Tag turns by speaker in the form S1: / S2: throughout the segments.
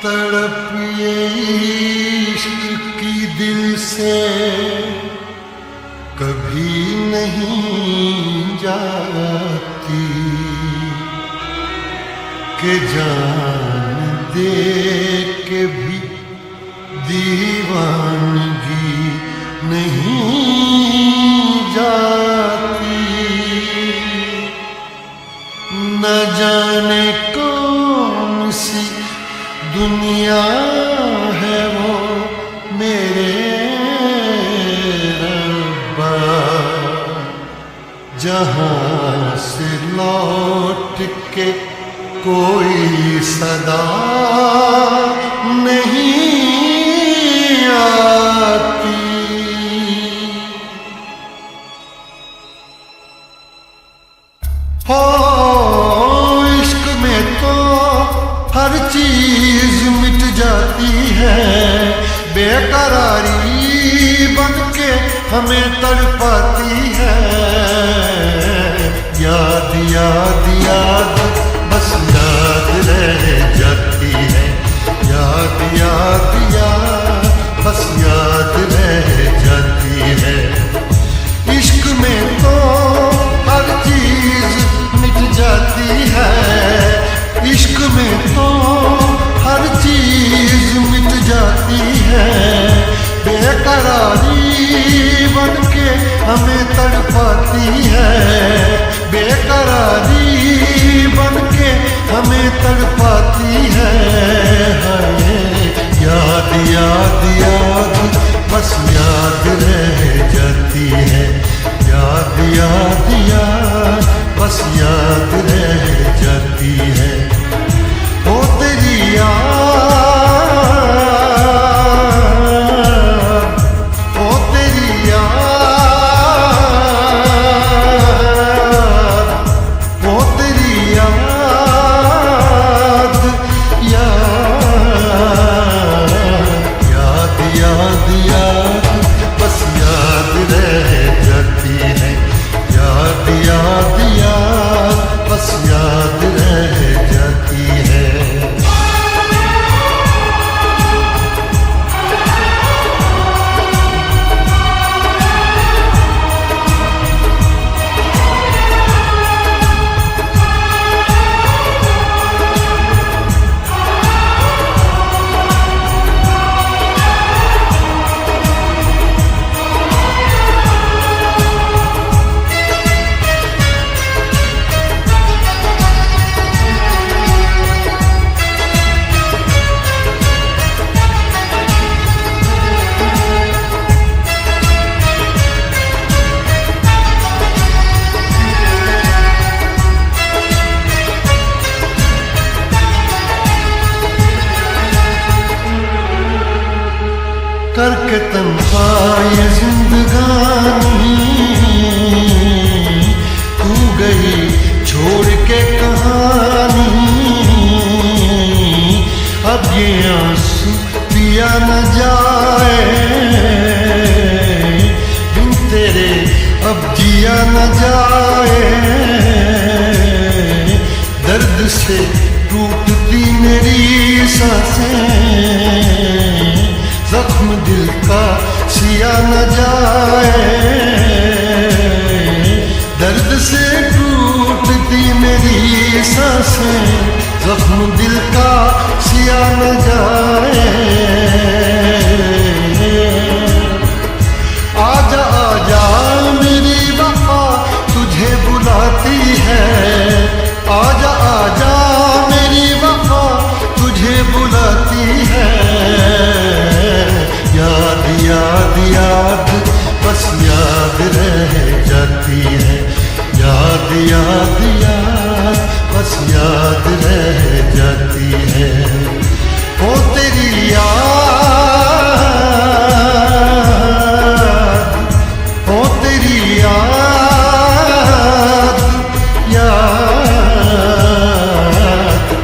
S1: तड़प ये इश्क की दिल से कभी नहीं जाती कि जान दे के भी दीवानगी नहीं जाती। न जाने कौन सी दुनिया है वो मेरे रब्बा, जहाँ से लौट के कोई सदा नहीं आती। हो इश्क में तो हर चीज मिट जाती है, बेकरारी बनके हमें तड़पाती है। याद याद याद बस याद रह जाती है, याद याद याद बस याद रह जाती है। इश्क में तो हर चीज मिट जाती है, इश्क में तो हर चीज मिट जाती है। बेकरारी बनके हमें तड़पाती है, बेकरारी बनके हमें तड़पाती है। याद याद याद बस याद रह जाती है, याद याद याद बस याद रह जाती है। ओ तेरी याद, ओ तेरी याद, ओ तेरी याद, याद याद याद बस याद रह जाती है, याद याद याद बस याद रह जाती है। करके तन्हा ये जिंदगानी तू गई छोड़ के कहानी। अब ये आंसू पिया न जाए बिन तेरे, अब जिया न जाए। दर्द से टूटती मेरी सांसें, जख्म दिल का सिया न जाए। दर्द से टूटती मेरी सांसें, जख्म दिल का सिया न जाए। आजा आजा मेरी वफा तुझे बुलाती है, आजा आजा मेरी वफा तुझे बुलाती है। याद याद याद बस याद रह जाती है, याद याद याद बस याद रह जाती है। ओ तेरी याद, ओ तेरी याद, याद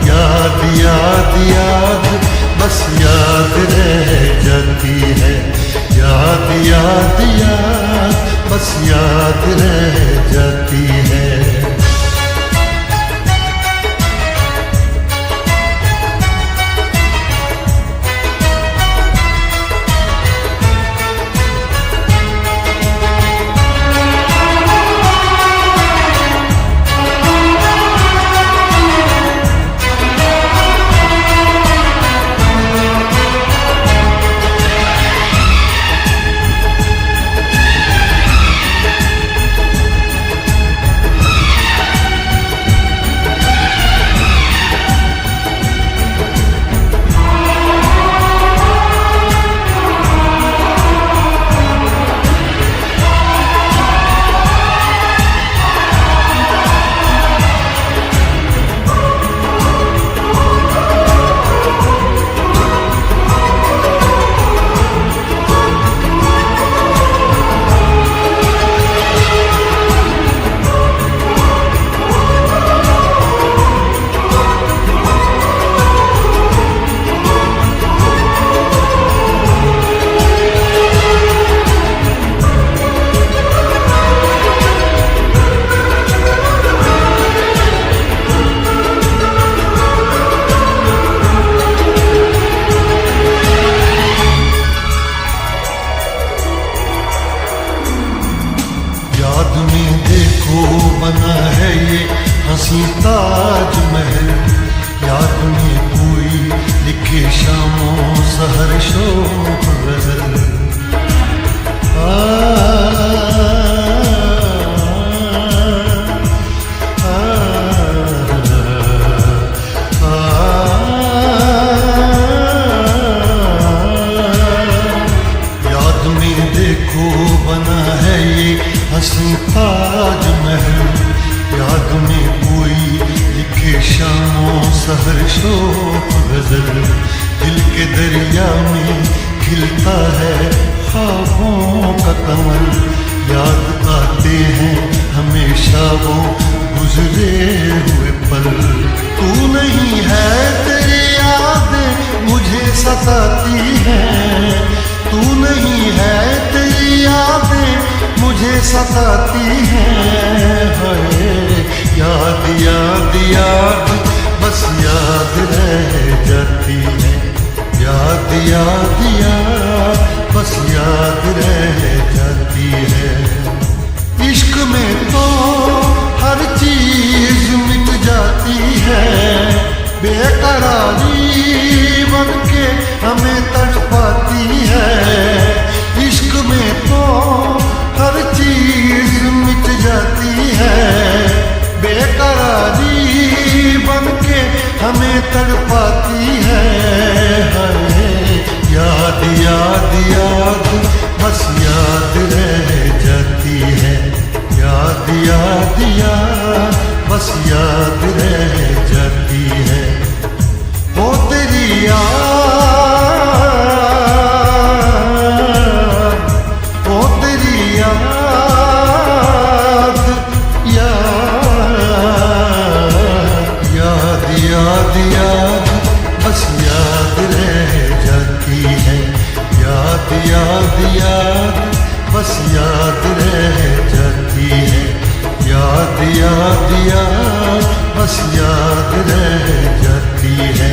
S1: याद याद याद बस याद रह जाती है, याद याद याद बस याद रह जाती है। सरशोफ गजल, दिल के दरिया में खिलता है ख्वाबों का कमल। याद आते हैं हमेशा वो गुजरे हुए पल। तू नहीं है तेरी यादें मुझे सताती हैं, तू नहीं है तेरी यादें मुझे सताती हैं। हाय याद याद याद बस याद रह जाती है, याद याद याद बस याद रह जाती है। इश्क में तो हर चीज मिट जाती है, बेकरारी बनके हमें तड़पाती है। इश्क में तो हर चीज मिट जाती है, बेकरारी बनके हमें तड़पाती है। याद याद याद बस याद रह जाती है, याद याद याद बस याद रह जाती है। वो तेरी याद, वो तेरी याद, याद याद याद बस याद रह जाती है, याद याद याद बस याद रह जाती है। याद याद याद बस याद रह जाती है,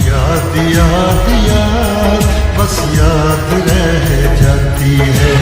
S1: याद याद याद बस याद रह जाती है।